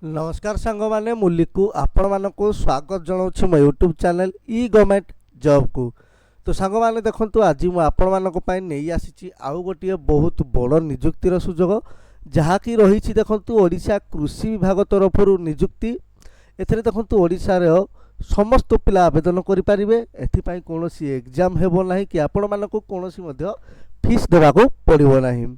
नमस्कार सांग मैंने मुलिकु आपण मानक स्वागत जनाऊँ मो यूट्यूब चैनल ई गवर्नमेंट जॉब को। तो सांग मैंने देखो आज मुझे आपण मानक नहीं आसी आउ गोटे बहुत बड़ निजुक्तिर सुजोग जहाँकि रही देखूँ ओडिशा कृषि विभाग तरफ निजुक्ति। एथिरे देखूँ ओडिशार समस्त पिला आवेदन करेंगे। एथिपाई कौन एग्जाम हेब ना कि आपण मानक कौन फीस देवाक पड़ो ना।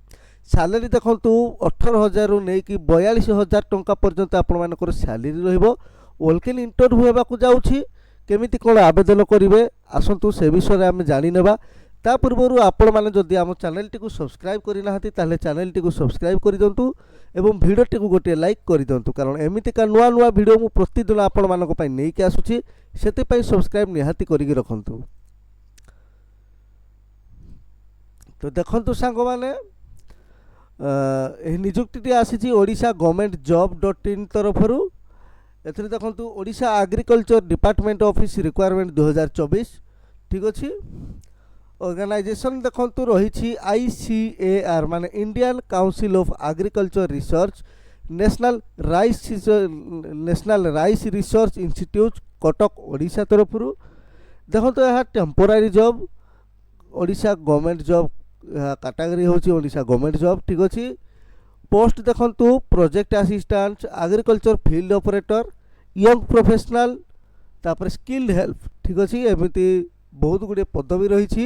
सैलरी देखूँ 18,000 रु नहीं कि 42,000 टंका पर्यंत आपण मानकर सैलरी रहिबो। ओलकेन इंटरव्यू हेबाकु जाउछि केमिति कोन आवेदन करिवे आसंतु से विषय आम जानि नेबा। ता पूर्वरु आपण माने जदि आम चैनल टी को सब्सक्राइब करि नाहति ताले चैनल टी को सब्सक्राइब करि दंतु एवं वीडियो टी को गोटे लाइक करि दंतु, कारण एमितिका नुआ नुआ वीडियो मु प्रतिदिन आपण मानक पई नै कि आसुछि। सेते पई सब्सक्राइब निहाती करिकि रखंतु। तो देखंतु सांग माने निजुक्ति आसी ओडिशा गवर्नमेंट जॉब.in तरफ। एथरे देखंतु Odisha agriculture department office requirement 2024 ठीक अच्छी। ऑर्गेनाइजेशन देखंतु रही ICAR माने Indian council of agriculture research national rice research institute Cuttack Odisha तरफ। देखंतु यह temporary job Odisha government job category होची ओडिशा गवर्नमेंट जॉब ठीक अच्छी। पोस्ट देखंतु project assistant agriculture field operator young professional तापर स्किल्ड हेल्प ठीक अच्छी। एमती बहुत गुड़े पदवी रही।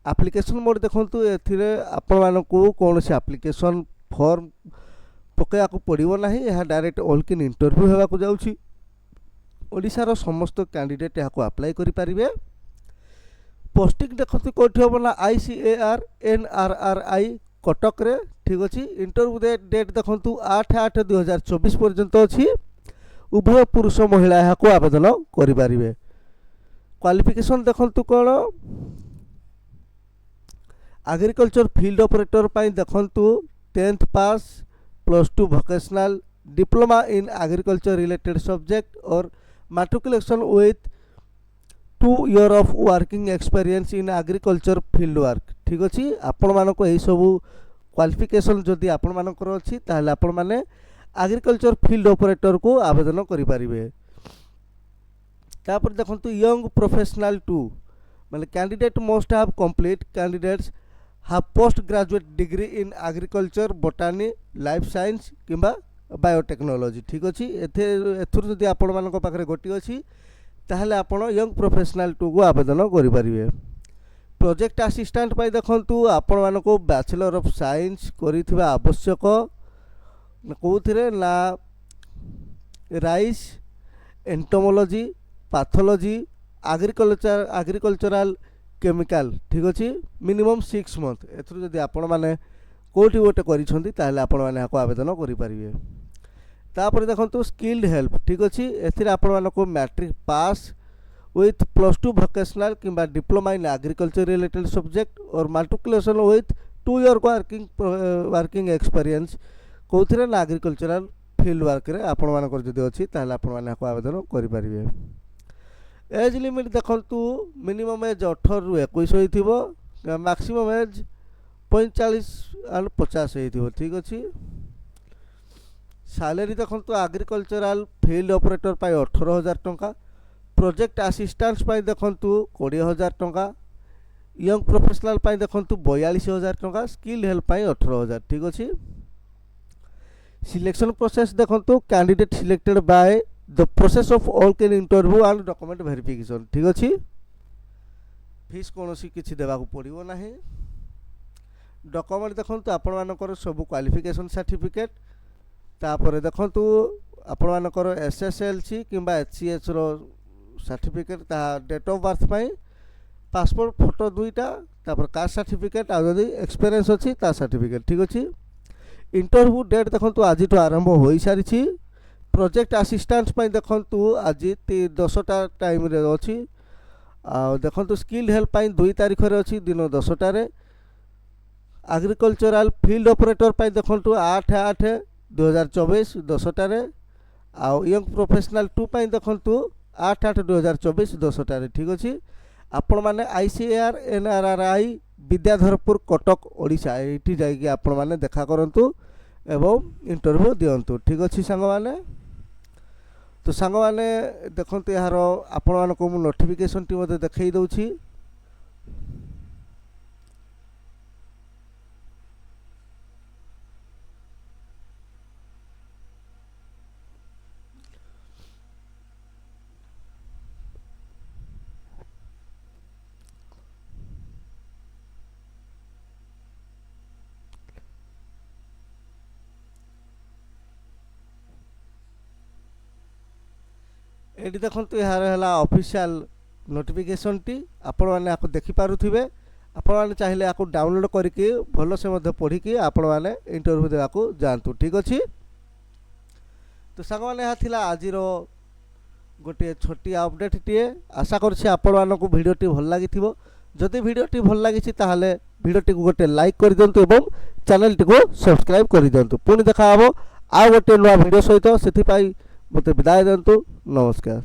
एप्लिकेशन मोड देखंतु एथिरे आपण मानकु कौन से एप्लिकेशन फॉर्म पकेयाकु पड़िबो नाही। यह डायरेक्ट ऑलकिन इंटरव्यू हेबाकु जाउछि। ओडिशार समस्त कैंडिडेट याकु अप्लाई करि परिबे। पोस्टिंग देखते कौटी हम ना ICAR NRRI कटक रे ठीक अच्छी। इंटरव्यू डेट देखूँ 8/8/2024 पर्यंत अच्छी। उभय पुरुष महिला यहाँ आवेदन करें। क्वालिफिकेशन देखूँ कौन एग्रीकल्चर फील्ड ऑपरेटर देखूँ 10th pass +2 vocational diploma in agriculture related subject और matriculation with 2 year of working experience in agriculture field work ठीक अच्छी। आपण मानक यही सब क्वालिफिकेशन जदि आपण मानकर अच्छी ताहले आपण माने एग्रीकल्चर फील्ड ऑपरेटर को आवेदन करें। तापर देखंतु यंग प्रोफेशनल 2 माने candidate most have complete candidates have post graduate degree in agriculture botany life science किंबा बायोटेक्नोलॉजी ठीक अच्छी। एथुर जदि आपण मानक पाखरे गोटी अच्छी ताहले आपण यंग प्रोफेशनल 2 को आवेदन करें। प्रोजेक्ट असिस्टेंट पाई देखंतु आपण मानको बैचलर ऑफ साइंस करिथिबा आवश्यक कोथिरे ना rice entomology pathology agricultural chemical ठीक अच्छी। मिनिमम 6 मंथ एथुर जदि आपण माने कोठी गोटे करिसंती ताहले आपण माने हाको आवेदन करि परिबे। तापर देखो स्किल्ड हेल्प ठीक अच्छी। एथिरे आपण मानको मैट्रिक पास विथ +2 वोकेशनल किंबा diploma in agriculture related subject और matriculation with 2 year working experience कौथिरे ना एग्रीकल्चरल फील्ड वर्क रे आपण मानकर जदि अछि ताहले आपण माने हाको आवेदन करि परिबे। एज लिमिट देखंतु मिनिमम एज 18 रु 21 होइथिबो, मैक्सिमम एज 45 और 50 होइथिबो ठीक अच्छी। सैलरी देखंतु एग्रीकल्चरल फील्ड ऑपरेटर पाई 18,000 टंका, प्रोजेक्ट असिस्टेंट पाई देखंतु 20,000 टंका, यंग प्रोफेशनल पाई देखंतु 42,000 टंका, स्किल्ड हेल्प पाई 18,000 ठीक अच्छी। सिलेक्शन प्रोसेस देखंतु candidate selected by the process of all can interview and document verification ठीक अच्छी। फीस कोनोसी किछि देबाकू पड़िबो नाही। डॉक्यूमेंट देखंतु आपण मानकर सब क्वालिफिकेशन सर्टिफिकेट तापर देखंतु आपण मानकर SSLC किंबा HCH रो सर्टिफिकेट ता डेट ऑफ बर्थ पाई पासपोर्ट फोटो 2टा तापर कास्ट सर्टिफिकेट आ जदि एक्सपीरियंस अछि ता सर्टिफिकेट ठीक अछि। इंटरव्यू डेट देखंतु आज तो आरंभ होई सारिछि। प्रोजेक्ट असिस्टेंट पाई देखंतु आज 10टा टाइम रे अछि। आ देखंतु स्किल्ड हेल्प पाई 2 तारिख रे अछि दिन 10टा रे। एग्रीकल्चरल फील्ड ऑपरेटर पाई देखंतु 8/8/2024 10टा रे। आ यंग प्रोफेशनल 2 पाई देखंतु 8/8/2024 10टा रे ठीक अछि। आपण माने ICAR NRRI विद्याधरपुर कटक ओडिशा ये जाकि आपण माने देखा करंतु एवं इंटरव्यू दियंतु ठीक अच्छी सांग माने। तो सांग मैंने देखो यार आपण मानक मु नोटिफिकेशन टी मते देखई दउछि। एटी देखो यार है ऑफिशियल नोटिफिकेशन टी आपण मैंने आपको देखि पारुथिबे। आपण मैंने चाहिए आपको डाउनलोड करके भल से मध्य पढ़ी कि आपण मैंने इंटरव्यू देवाक जातु। ठीक अच्छे तो सांग मैंने यहाँ थिला आज गोटे छोटी अपडेट टीए। आशा करछि आपण मानक भिडियोटी भल लगी। जदि भिडियोटी भल लगी ताहले भिडियोटी को गोटे लाइक कर दियंतु एवं चैनलटी को सब्सक्राइब कर दियंतु। पुणी देखा हबो आ गोटे नया भिडियो सहित। से मते विदाय दियंतु। नमस्कार।